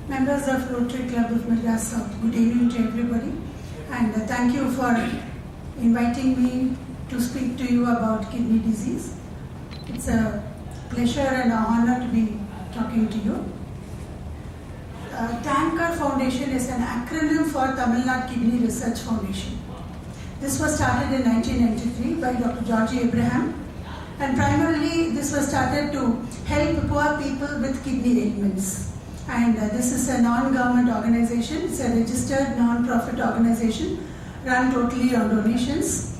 Members of Rotary Club of Madras South, good evening to everybody, and thank you for inviting me to speak to you about kidney disease. It's a pleasure and an honor to be talking to you. TANKER Foundation is an acronym for Tamil Nadu Kidney Research Foundation. This was started in 1993 by Dr. George Abraham, and primarily this was started to help poor people with kidney ailments. And this is a non-government organization. It's a registered non-profit organization run totally on donations.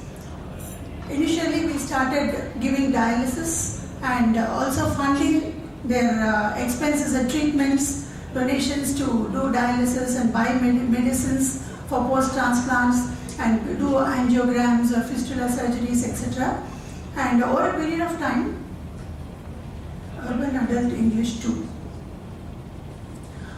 Initially we started giving dialysis and also funding their expenses and treatments, donations to do dialysis and buy medicines for post-transplants and do angiograms or fistula surgeries, etc. And over a period of time, urban adult English too.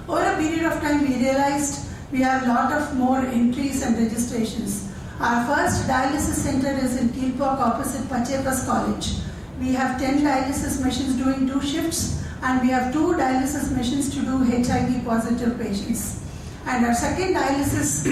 Over a period of time, we realized we have a lot of more entries and registrations. Our first dialysis center is in Kilpok opposite Pachepas College. We have 10 dialysis machines doing 2 shifts, and we have 2 dialysis machines to do HIV positive patients. And our second dialysis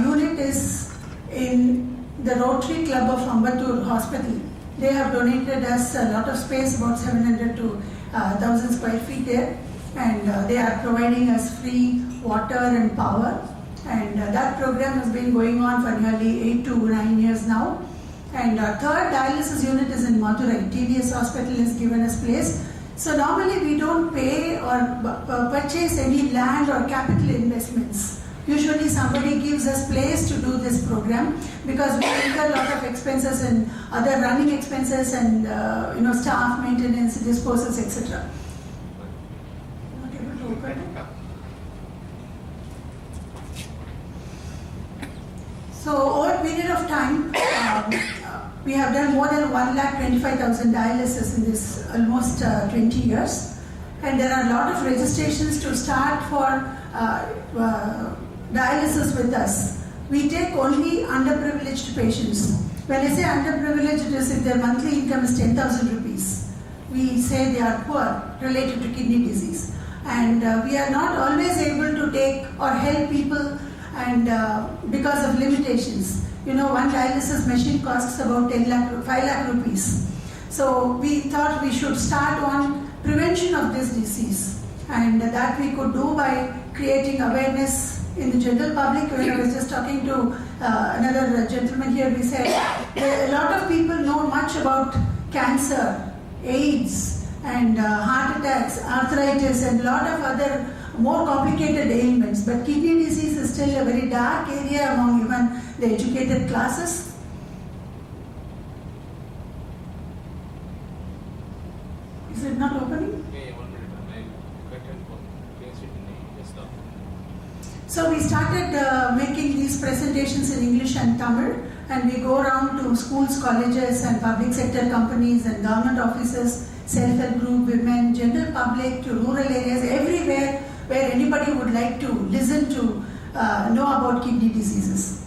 unit is in the Rotary Club of Ambattur Hospital. They have donated us a lot of space, about 700 to 1,000 square feet there. And they are providing us free water and power, and that program has been going on for nearly 8 to 9 years now. And our third dialysis unit is in Madurai. TVS Hospital has given us place. So normally we don't pay or purchase any land or capital investments. Usually somebody gives us place to do this program because we incur a lot of expenses and other running expenses and staff maintenance, disposals, etc. So over a period of time, we have done more than 1,25,000 dialysis in this almost 20 years, and there are a lot of registrations to start for dialysis with us. We take only underprivileged patients. When I say underprivileged, it is if their monthly income is 10,000 rupees. We say they are poor related to kidney disease. And we are not always able to take or help people, and because of limitations. One dialysis machine costs about 5 lakh rupees. So we thought we should start on prevention of this disease, and that we could do by creating awareness in the general public. When I was just talking to another gentleman here, we said a lot of people know much about cancer, AIDS, and heart attacks, arthritis, and a lot of other more complicated ailments. But kidney disease is still a very dark area among even the educated classes. Is it not opening? So we started making these presentations in English and Tamil, and we go around to schools, colleges, and public sector companies and government offices, self-help group, women, general public, to rural areas, everywhere where anybody would like to listen to know about kidney diseases.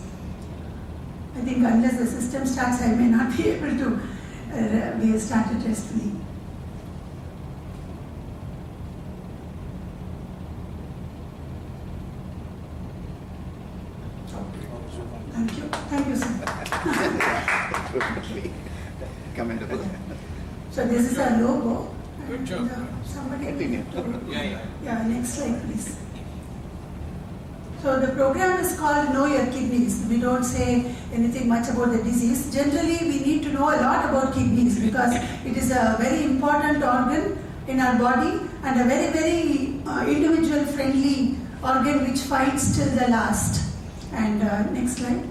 I think unless the system starts, I may not be able to we started restfully. Thank you. Thank you, sir. Commendable. So this is our logo. Good job. Somebody Yeah, next slide, please. So the program is called Know Your Kidneys. We don't say anything much about the disease. Generally, we need to know a lot about kidneys because it is a very important organ in our body and a very, very individual-friendly organ which fights till the last. And next slide.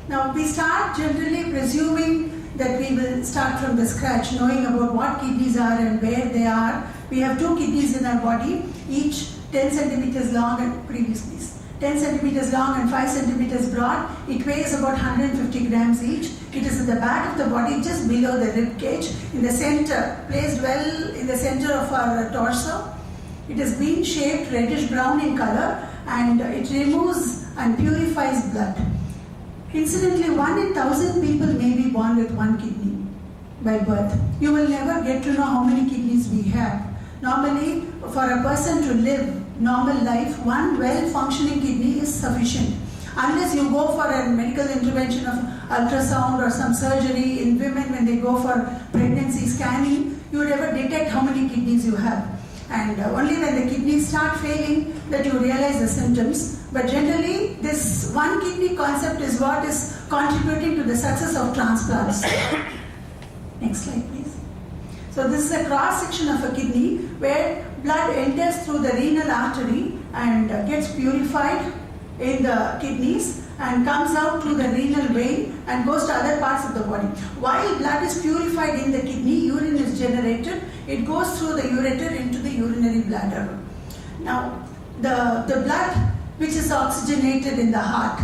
Now we start generally presuming that we will start from the scratch, knowing about what kidneys are and where they are. We have 2 kidneys in our body, each 10 centimeters long and 10 centimeters long and 5 centimeters broad. It weighs about 150 grams each. It is at the back of the body, just below the rib cage, in the center, placed well in the center of our torso. It is bean shaped, reddish brown in color, and it removes and purifies blood. Incidentally, 1 in 1,000 people may be born with 1 kidney by birth. You will never get to know how many kidneys we have. Normally, for a person to live normal life, one well-functioning kidney is sufficient. Unless you go for a medical intervention of ultrasound or some surgery in women when they go for pregnancy scanning, you would ever detect how many kidneys you have. And only when the kidneys start failing that you realize the symptoms. But generally, this one kidney concept is what is contributing to the success of transplants. Next slide, please. So this is a cross section of a kidney where blood enters through the renal artery and gets purified in the kidneys and comes out through the renal vein and goes to other parts of the body. While blood is purified in the kidney, urine is generated. It goes through the ureter into the urinary bladder. Now, the blood which is oxygenated in the heart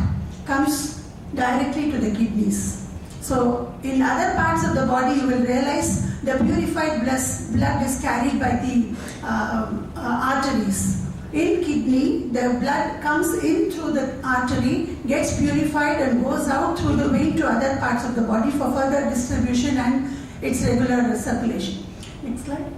comes directly to the kidneys. So, in other parts of the body, you will realize the purified blood is carried by the arteries. In kidney, the blood comes in through the artery, gets purified and goes out through the vein to other parts of the body for further distribution and its regular circulation. Next slide.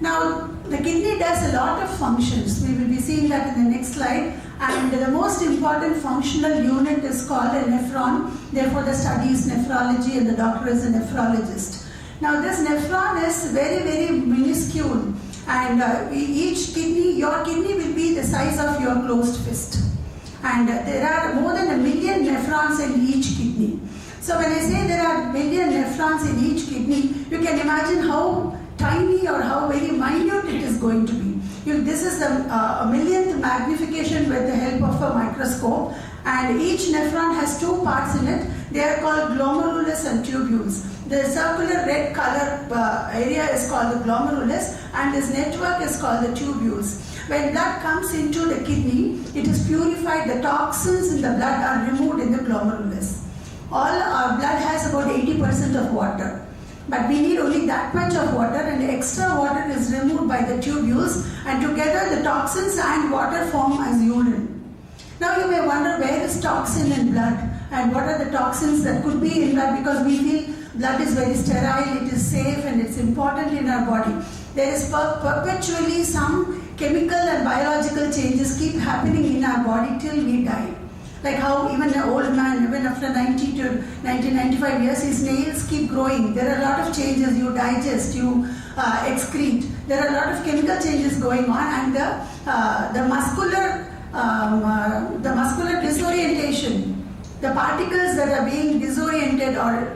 Now, the kidney does a lot of functions. We will be seeing that in the next slide. And the most important functional unit is called a nephron. Therefore, the study is nephrology and the doctor is a nephrologist. Now, this nephron is very, very minuscule. And your kidney will be the size of your closed fist. And there are more than 1 million nephrons in each kidney. So when I say there are 1 million nephrons in each kidney, you can imagine how tiny or how very minute it is going to be. This is a millionth magnification with the help of a microscope. And each nephron has two parts in it. They are called glomerulus and tubules. The circular red color area is called the glomerulus and this network is called the tubules. When blood comes into the kidney, it is purified. The toxins in the blood are removed in the glomerulus. All our blood has about 80% of water. But we need only that much of water and the extra water is removed by the tubules and together the toxins and water form as urine. Now you may wonder where is toxin in blood and what are the toxins that could be in blood because we feel blood is very sterile, it is safe and it's important in our body. There is perpetually some chemical and biological changes keep happening in our body till we die. Like how even an old man, even after 90 to 95 years, his nails keep growing. There are a lot of changes. You digest, you excrete. There are a lot of chemical changes going on, and the muscular disorientation, the particles that are being disoriented or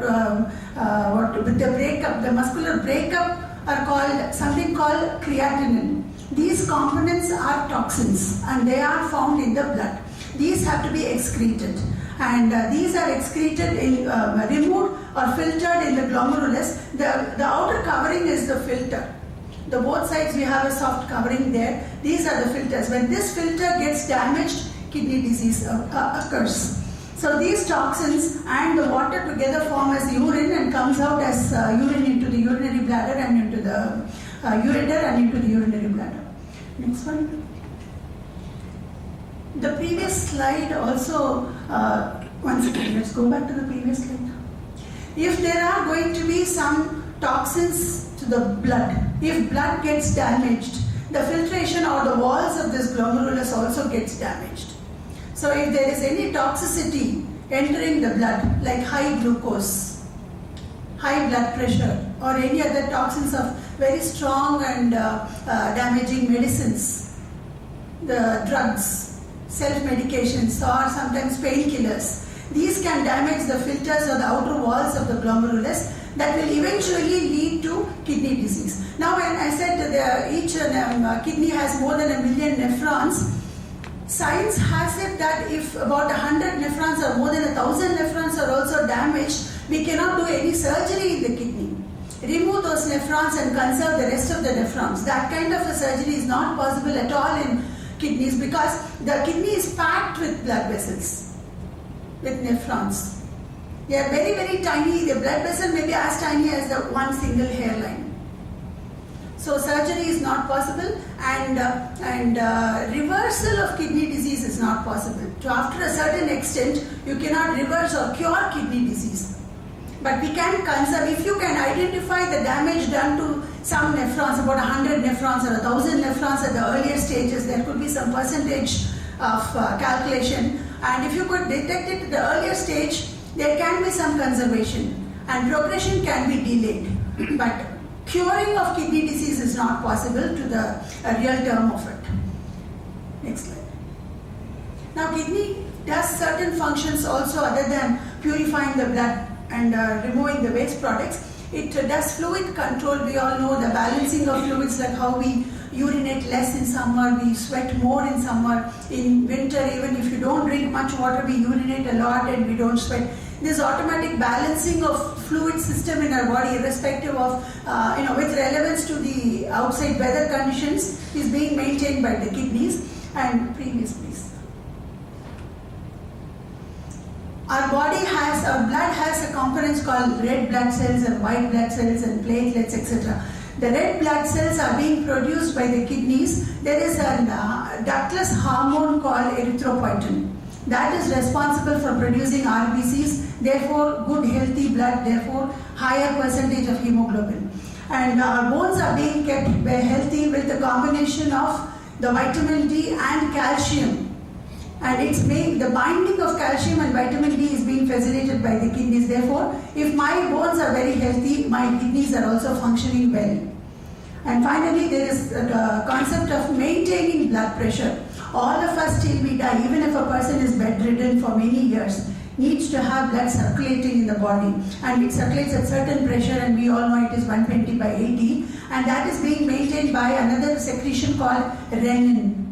with the breakup, the muscular breakup are called something called creatinine. These components are toxins, and they are found in the blood. These have to be excreted and these are excreted in removed or filtered in the glomerulus. The outer covering is the filter. The both sides we have a soft covering there. These are the filters. When this filter gets damaged, kidney disease occurs. So these toxins and the water together form as urine and comes out as urine into the urinary bladder and into the ureter and into the urinary bladder. Next one. The previous slide also, once again, let's go back to the previous slide. If there are going to be some toxins to the blood, if blood gets damaged, the filtration or the walls of this glomerulus also gets damaged. So if there is any toxicity entering the blood, like high glucose, high blood pressure, or any other toxins of very strong and damaging medicines, the drugs, self-medications or sometimes painkillers. These can damage the filters or the outer walls of the glomerulus that will eventually lead to kidney disease. Now when I said that each kidney has more than 1 million nephrons, science has it that if about 100 nephrons or more than 1,000 nephrons are also damaged, we cannot do any surgery in the kidney. Remove those nephrons and conserve the rest of the nephrons. That kind of a surgery is not possible at all in kidneys because the kidney is packed with blood vessels, with nephrons. They are very, very tiny. The blood vessel may be as tiny as the one single hairline. So surgery is not possible and reversal of kidney disease is not possible. So after a certain extent, you cannot reverse or cure kidney disease. But we can conserve, if you can identify the damage done to some nephrons, about 100 nephrons or 1,000 nephrons at the earlier stages, there could be some percentage of calculation. And if you could detect it at the earlier stage, there can be some conservation and progression can be delayed. But curing of kidney disease is not possible to the real term of it. Next slide. Now kidney does certain functions also other than purifying the blood and removing the waste products. It does fluid control. We all know the balancing of fluids, like how we urinate less in summer, we sweat more in summer. In winter, even if you don't drink much water, we urinate a lot and we don't sweat. This automatic balancing of fluid system in our body, irrespective of, with relevance to the outside weather conditions, is being maintained by the kidneys. And previous, please. Our blood has a components called red blood cells and white blood cells and platelets, etc. The red blood cells are being produced by the kidneys. There is a ductless hormone called erythropoietin that is responsible for producing RBCs, therefore good healthy blood, therefore higher percentage of hemoglobin. And our bones are being kept healthy with the combination of the vitamin D and calcium. And the binding of calcium and vitamin D is being facilitated by the kidneys. Therefore, if my bones are very healthy, my kidneys are also functioning well. And finally, there is the concept of maintaining blood pressure. All of us till we die, even if a person is bedridden for many years, needs to have blood circulating in the body. And it circulates at certain pressure, and we all know it is 120 by 80. And that is being maintained by another secretion called renin.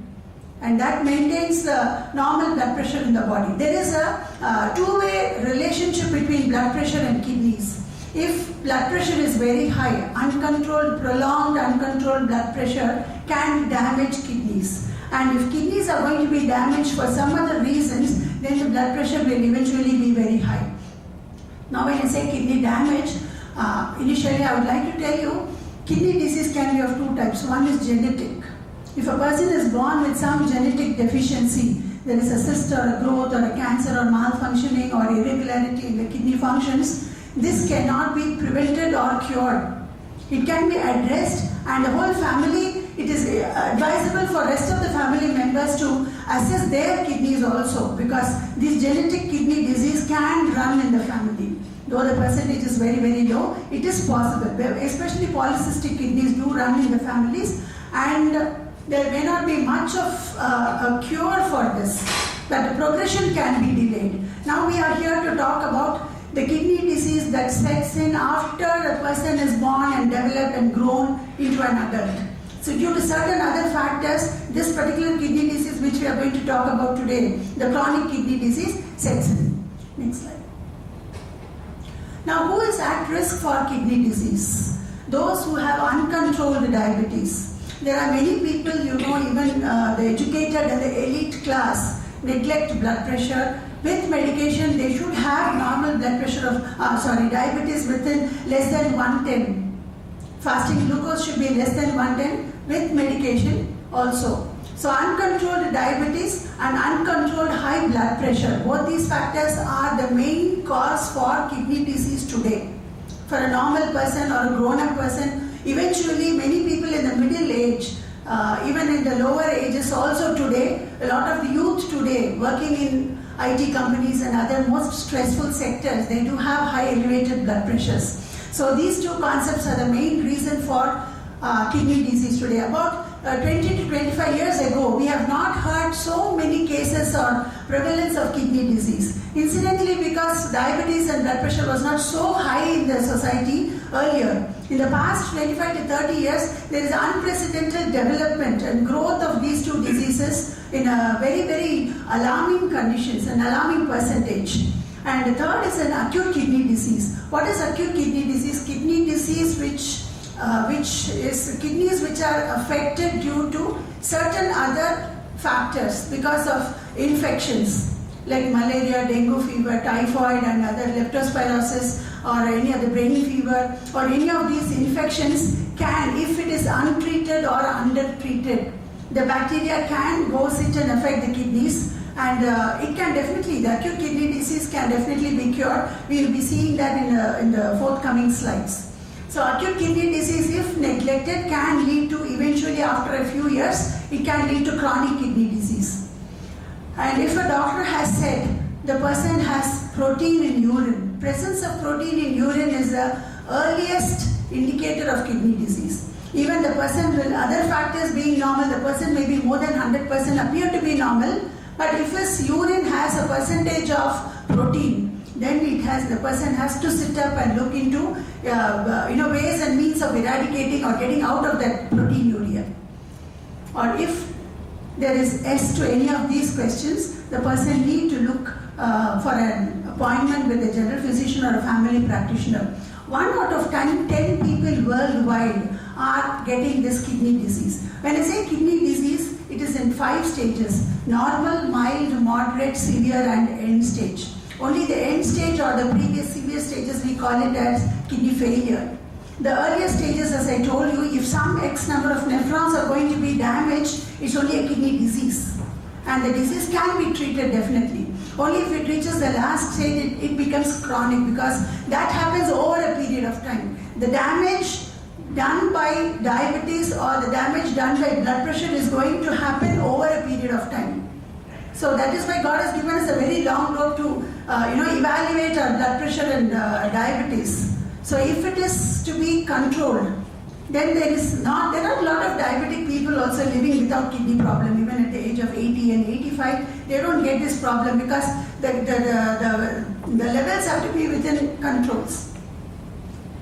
And that maintains the normal blood pressure in the body. There is a two-way relationship between blood pressure and kidneys. If blood pressure is very high, prolonged uncontrolled blood pressure can damage kidneys. And if kidneys are going to be damaged for some other reasons, then the blood pressure will eventually be very high. Now when I say kidney damage, initially I would like to tell you, kidney disease can be of two types. One is genetic. If a person is born with some genetic deficiency, there is a cyst or a growth or a cancer or malfunctioning or irregularity in the kidney functions, this cannot be prevented or cured. It can be addressed, and the whole family, it is advisable for rest of the family members to assess their kidneys also, because this genetic kidney disease can run in the family. Though the percentage is very, very low, it is possible. Especially polycystic kidneys do run in the families, and there may not be much of a cure for this, but the progression can be delayed. Now we are here to talk about the kidney disease that sets in after a person is born and developed and grown into an adult. So due to certain other factors, this particular kidney disease which we are going to talk about today, the chronic kidney disease, sets in. Next slide. Now who is at risk for kidney disease? Those who have uncontrolled diabetes. There are many people, even the educated and the elite class neglect blood pressure. With medication, they should have normal blood pressure of, diabetes within less than 110. Fasting glucose should be less than 110 with medication also. So uncontrolled diabetes and uncontrolled high blood pressure, both these factors are the main cause for kidney disease today. For a normal person or a grown-up person, eventually, many people in the middle age, even in the lower ages also today, a lot of the youth today working in IT companies and other most stressful sectors, they do have high elevated blood pressures. So these two concepts are the main reason for kidney disease today. About 20 to 25 years ago, we have not heard so many cases or prevalence of kidney disease. Incidentally, because diabetes and blood pressure was not so high in the society earlier. In the past 25 to 30 years, there is unprecedented development and growth of these two diseases in a very, very alarming conditions, an alarming percentage. And the third is an acute kidney disease. What is acute kidney disease? Kidney disease which is kidneys which are affected due to certain other factors because of infections like malaria, dengue fever, typhoid and other leptospirosis or any other brain fever or any of these infections can, if it is untreated or undertreated, the bacteria can go sit and affect the kidneys And it can definitely, the acute kidney disease can definitely be cured. We will be seeing that in the forthcoming slides. So acute kidney disease, if neglected, can lead to eventually after a few years, it can lead to chronic kidney disease. And if a doctor has said the person has protein in urine, presence of protein in urine is the earliest indicator of kidney disease. Even the person will, other factors being normal, the person may be more than 100% appear to be normal, but if his urine has a percentage of protein, then the person has to sit up and look into ways and means of eradicating or getting out of that proteinuria. Or if there is S to any of these questions, the person need to look for an appointment with a general physician or a family practitioner. 1 out of 10 people worldwide are getting this kidney disease. When I say kidney disease, it is in 5 stages: normal, mild, moderate, severe and end stage. Only the end stage or the previous severe stages we call it as kidney failure. The earlier stages, as I told you, if some X number of nephrons are going to be damaged, it's only a kidney disease. And the disease can be treated definitely. Only if it reaches the last stage, it becomes chronic, because that happens over a period of time. The damage done by diabetes or the damage done by blood pressure is going to happen over a period of time. So that is why God has given us a very long road to evaluate our blood pressure and diabetes. So if it is to be controlled, then there are a lot of diabetic people also living without kidney problem, even at the age of 80 and 85. They don't get this problem because the levels have to be within controls.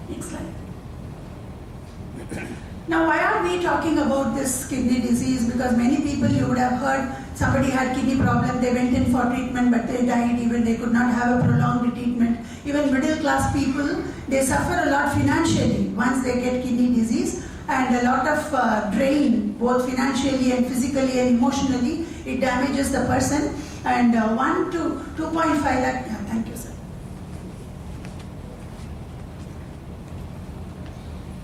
Next slide. Now, why are we talking about this kidney disease? Because many people, you would have heard, somebody had kidney problem, they went in for treatment, but they died. Even they could not have a prolonged treatment. Even middle class people, they suffer a lot financially once they get kidney disease, and a lot of drain, both financially and physically and emotionally. It damages the person. And 1 to 2.5 lakh. Yeah, thank you, sir.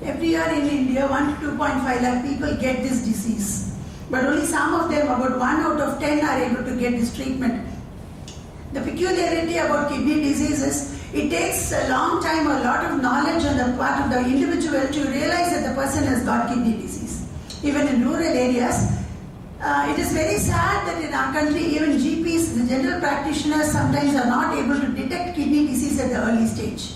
Every year in India, 1 to 2.5 lakh people get this disease. But only some of them, about 1 out of 10, are able to get this treatment. The peculiarity about kidney disease is it takes a long time, a lot of knowledge on the part of the individual to realize that the person has got kidney disease. Even in rural areas, it is very sad that in our country, even GPs, the general practitioners, sometimes are not able to detect kidney disease at the early stage.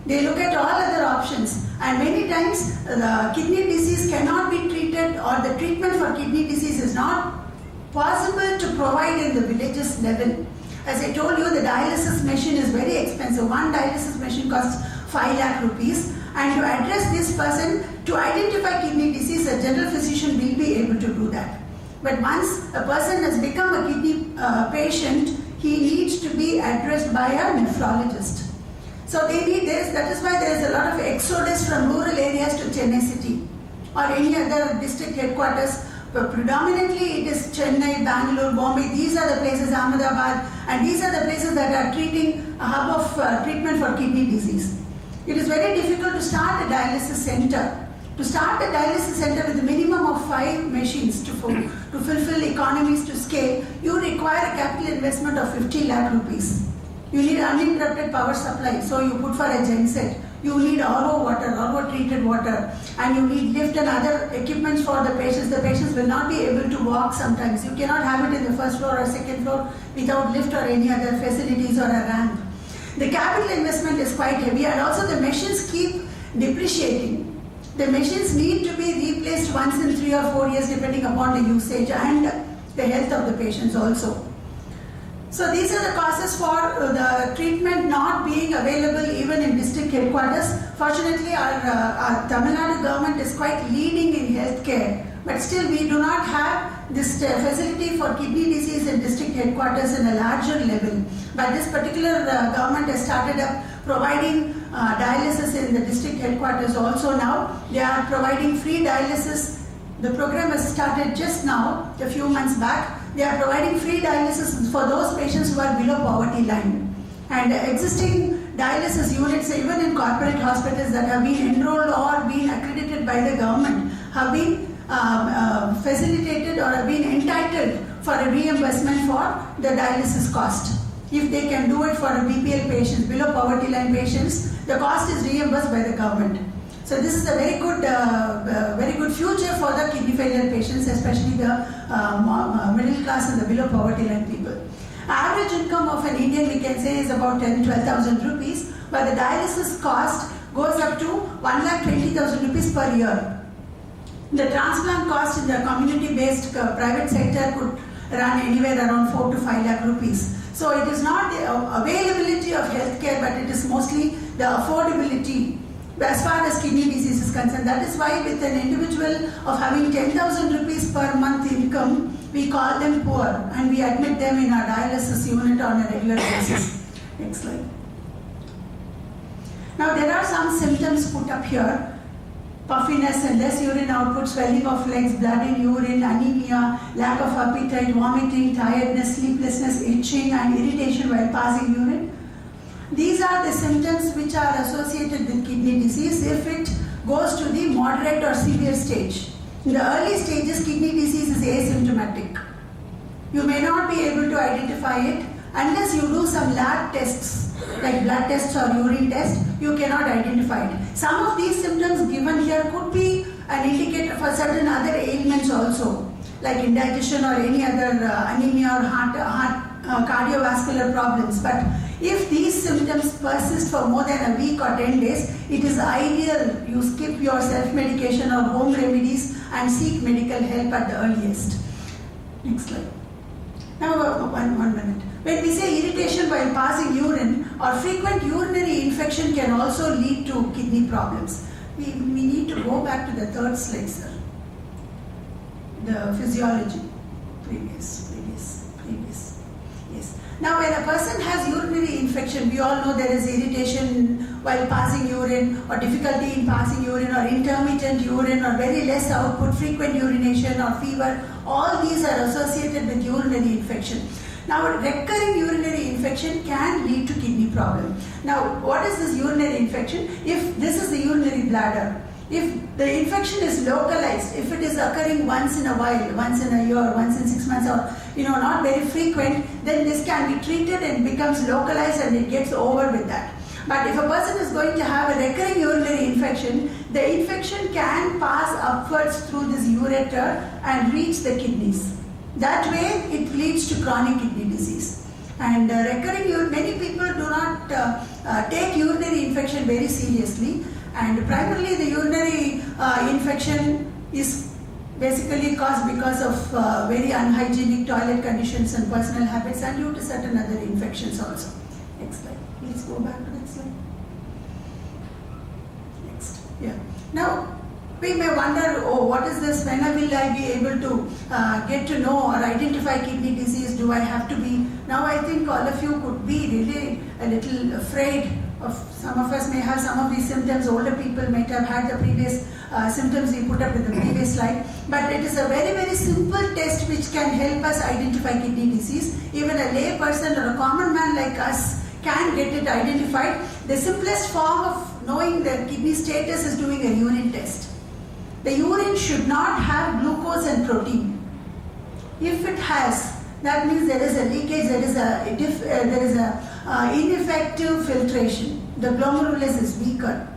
They look at all other options, and many times the kidney disease cannot be treated, or the treatment for kidney disease is not possible to provide in the villages level. As I told you, the dialysis machine is very expensive. One dialysis machine costs 5 lakh rupees, and to address this person, to identify kidney disease, a general physician will be able to do that. But once a person has become a kidney patient, he needs to be addressed by a nephrologist. So they need this. That is why there is a lot of exodus from rural areas to Chennai city or any other district headquarters. But predominantly it is Chennai, Bangalore, Bombay. These are the places, Ahmedabad, and these are the places that are treating a hub of treatment for kidney disease. It is very difficult to start a dialysis center. To start a dialysis center with a minimum of 5 machines to fulfill economies to scale, you require a capital investment of 50 lakh rupees. You need uninterrupted power supply, so you put for a genset. You need RO water, RO treated water, and you need lift and other equipments for the patients. The patients will not be able to walk sometimes. You cannot have it in the first floor or second floor without lift or any other facilities or a ramp. The capital investment is quite heavy, and also the machines keep depreciating. The machines need to be replaced once in 3 or 4 years depending upon the usage and the health of the patients also. So these are the causes for the treatment not being available even in district headquarters. Fortunately, our Tamil Nadu government is quite leading in healthcare, but still we do not have this facility for kidney disease in district headquarters in a larger level. But this particular government has started up providing dialysis in the district headquarters also now. They are providing free dialysis. The program has started just now, a few months back. They are providing free dialysis for those patients who are below poverty line. And existing dialysis units, even in corporate hospitals that have been enrolled or been accredited by the government, have been facilitated or have been entitled for a reimbursement for the dialysis cost. If they can do it for a BPL patients, below poverty line patients, the cost is reimbursed by the government. So this is a very good future for the kidney failure patients, especially the middle class and the below poverty line people. Average income of an Indian, we can say, is about 12,000 rupees, but the dialysis cost goes up to 1,20,000 rupees per year. The transplant cost in the community-based private sector could run anywhere around 4 to 5 lakh rupees. So it is not the availability of healthcare, but it is mostly the affordability as far as kidney disease is concerned. That is why with an individual of having 10,000 rupees per month income, we call them poor and we admit them in our dialysis unit on a regular basis. Next slide. Now there are some symptoms put up here. Puffiness and less urine output, swelling of legs, blood in urine, anemia, lack of appetite, vomiting, tiredness, sleeplessness, itching and irritation while passing urine. These are the symptoms which are associated with kidney disease if it goes to the moderate or severe stage. In the early stages, kidney disease is asymptomatic. You may not be able to identify it unless you do some lab tests like blood tests or urine tests. You cannot identify it. Some of these symptoms given here could be an indicator for certain other ailments also, like indigestion or any other anemia or heart cardiovascular problems. But if these symptoms persist for more than a week or 10 days, it is ideal you skip your self-medication or home remedies and seek medical help at the earliest. Next slide. Now one minute. When we say irritation while passing urine or frequent urinary infection can also lead to kidney problems. We need to go back to the third slide, sir. The physiology. Previous. Yes. Now when a person has urinary infection, we all know there is irritation while passing urine or difficulty in passing urine or intermittent urine or very less output, frequent urination or fever. All these are associated with urinary infection. Now, recurring urinary infection can lead to kidney problem. Now, what is this urinary infection? If this is the urinary bladder, if the infection is localized, if it is occurring once in a while, once in a year, once in 6 months, or not very frequent, then this can be treated and becomes localized and it gets over with that. But if a person is going to have a recurring urinary infection, the infection can pass upwards through this ureter and reach the kidneys. That way, it leads to chronic kidney disease. And many people do not take urinary infection very seriously. And primarily, the urinary infection is basically caused because of very unhygienic toilet conditions and personal habits, and due to certain other infections also. Next slide. Please go back to the next slide. Next. Yeah. Now, we may wonder, what is this? When will I be able to get to know or identify kidney disease? Do I have to be? Now I think all of you could be really a little afraid of, some of us may have some of these symptoms, older people might have had the previous symptoms we put up with the previous slide. But it is a very, very simple test which can help us identify kidney disease. Even a lay person or a common man like us can get it identified. The simplest form of knowing the kidney status is doing a urine test. The urine should not have glucose and protein. If it has, that means there is a leakage, there is a ineffective filtration. The glomerulus is weaker.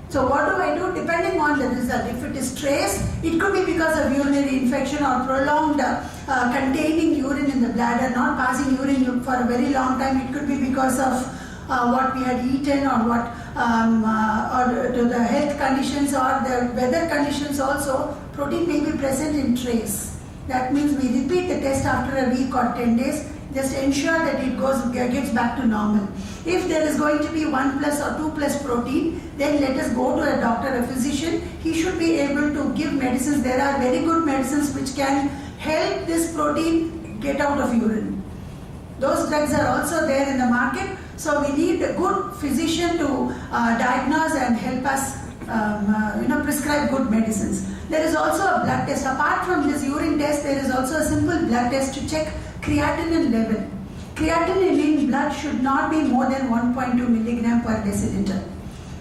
So what do I do? Depending on the result. If it is trace, it could be because of urinary infection or prolonged containing urine in the bladder, not passing urine for a very long time. It could be because of what we had eaten or what or the health conditions or the weather conditions also. Protein may be present in trace. That means we repeat the test after a week or 10 days. Just ensure that it gets back to normal. If there is going to be 1+ or 2+ protein, then let us go to a doctor, a physician. He should be able to give medicines. There are very good medicines which can help this protein get out of urine. Those drugs are also there in the market. So we need a good physician to diagnose and help us prescribe good medicines. There is also a blood test. Apart from this urine test, there is also a simple blood test to check creatinine level. Creatinine in blood should not be more than 1.2 mg per deciliter.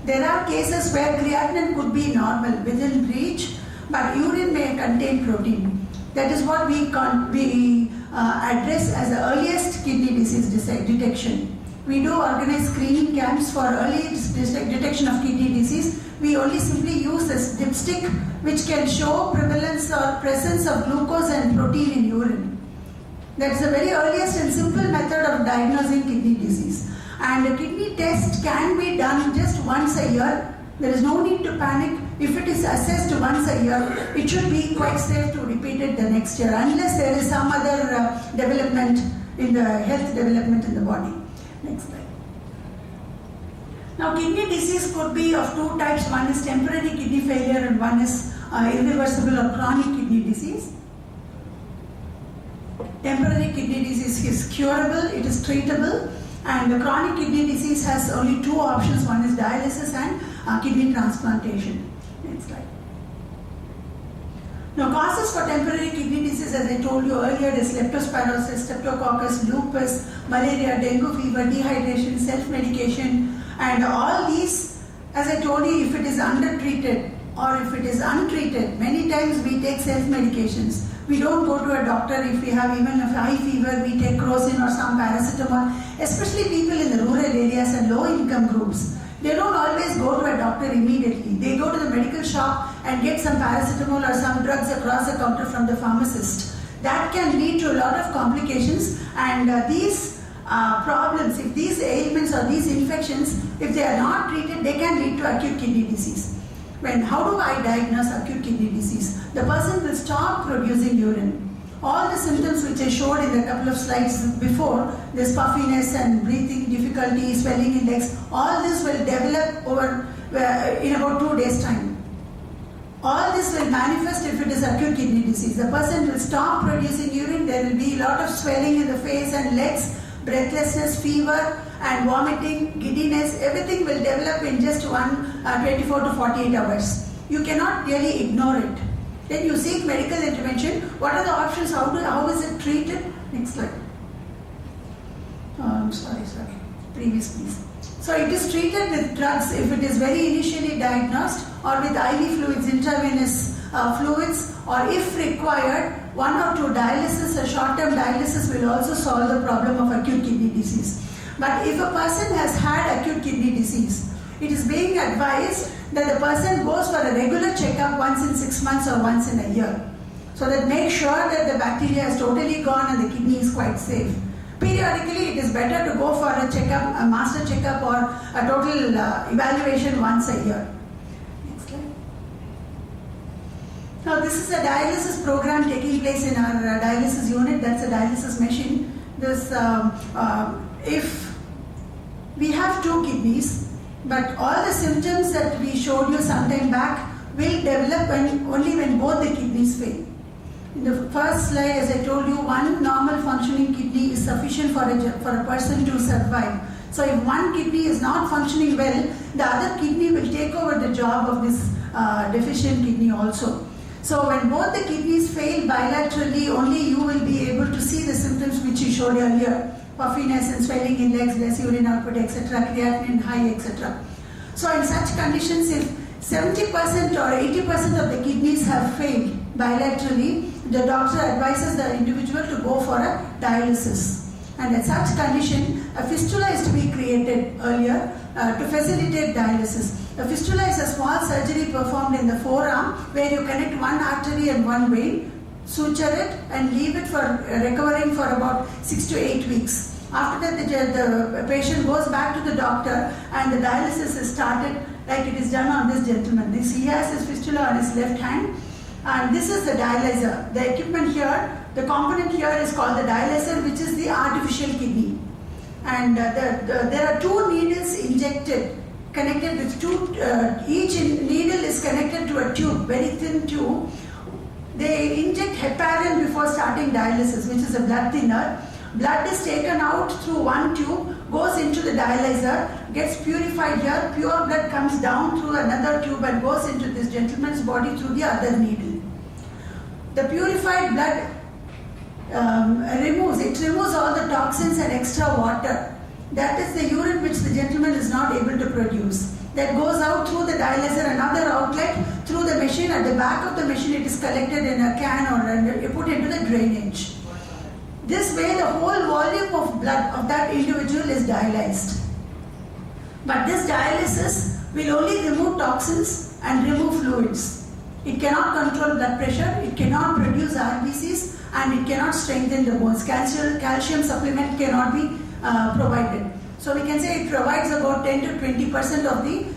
There are cases where creatinine could be normal, within reach, but urine may contain protein. That is what we address as the earliest kidney disease detection. We do organize screening camps for early detection of kidney disease. We only simply use this dipstick which can show prevalence or presence of glucose and protein in urine. That's the very earliest and simple method of diagnosing kidney disease. And a kidney test can be done just once a year. There is no need to panic. If it is assessed once a year, it should be quite safe to repeat it the next year, unless there is some other development in the health development in the body. Next slide. Now, kidney disease could be of two types. One is temporary kidney failure and one is irreversible or chronic kidney disease. Temporary kidney disease is curable, it is treatable, and the chronic kidney disease has only two options. One is dialysis and kidney transplantation. Next slide. Now, causes for temporary kidney disease, as I told you earlier, is leptospirosis, streptococcus, lupus, malaria, dengue fever, dehydration, self-medication, and all these, as I told you, if it is undertreated or if it is untreated, many times we take self-medications. We don't go to a doctor if we have even a high fever, we take crocin or some paracetamol, especially people in the rural areas and low income groups. They don't always go to a doctor immediately. They go to the medical shop and get some paracetamol or some drugs across the counter from the pharmacist. That can lead to a lot of complications, and these problems, if these ailments or these infections, if they are not treated, they can lead to acute kidney disease. How do I diagnose acute kidney disease? The person will stop producing urine. All the symptoms which I showed in a couple of slides before, this puffiness and breathing difficulty, swelling in legs, all this will develop over in about 2 days' time. All this will manifest if it is acute kidney disease. The person will stop producing urine, there will be a lot of swelling in the face and legs, breathlessness, fever and vomiting, giddiness, everything will develop in just 24 to 48 hours. You cannot really ignore it. Then you seek medical intervention. What are the options? How is it treated? Next slide. Sorry. Previous please. So it is treated with drugs if it is very initially diagnosed, or with IV fluids, intravenous fluids, or if required, 1 or 2 dialysis, a short-term dialysis will also solve the problem of acute kidney disease. But if a person has had acute kidney disease, it is being advised that the person goes for a regular checkup once in 6 months or once in a year, so that make sure that the bacteria has totally gone and the kidney is quite safe. Periodically, it is better to go for a checkup, a master checkup, or a total evaluation once a year. Next slide. Now, this is a dialysis program taking place in our dialysis unit. That's a dialysis machine. This, if we have 2 kidneys, but all the symptoms that we showed you some time back will develop only when both the kidneys fail. In the first slide, as I told you, 1 normal functioning kidney is sufficient for a person to survive. So if 1 kidney is not functioning well, the other kidney will take over the job of this deficient kidney also. So when both the kidneys fail bilaterally, only you will be able to see the symptoms which you showed earlier. Puffiness and swelling in legs, less urine output, etc., creatinine high, etc. So in such conditions, if 70% or 80% of the kidneys have failed bilaterally, the doctor advises the individual to go for a dialysis. And at such condition, a fistula is to be created earlier to facilitate dialysis. A fistula is a small surgery performed in the forearm where you connect 1 artery and 1 vein, suture it and leave it for recovering for about 6 to 8 weeks. After that, the patient goes back to the doctor and the dialysis is started like it is done on this gentleman. He has his fistula on his left hand, and this is the dialyzer. The equipment here, the component here is called the dialyzer, which is the artificial kidney. And there are 2 needles injected, connected with 2, each needle is connected to a tube, very thin tube. They inject heparin before starting dialysis, which is a blood thinner. Blood is taken out through 1 tube, goes into the dialyzer, gets purified here. Pure blood comes down through another tube and goes into this gentleman's body through the other needle. The purified blood removes all the toxins and extra water. That is the urine which the gentleman is not able to produce. That goes out through the dialyzer, another outlet through the machine. machine, at the back of the machine, it is collected in a can or put into the drainage. This way, the whole volume of blood of that individual is dialyzed. But this dialysis will only remove toxins and remove fluids. It cannot control blood pressure, it cannot produce RBCs, and it cannot strengthen the bones. Calcium supplement cannot be provided. So we can say it provides about 10 to 20% of the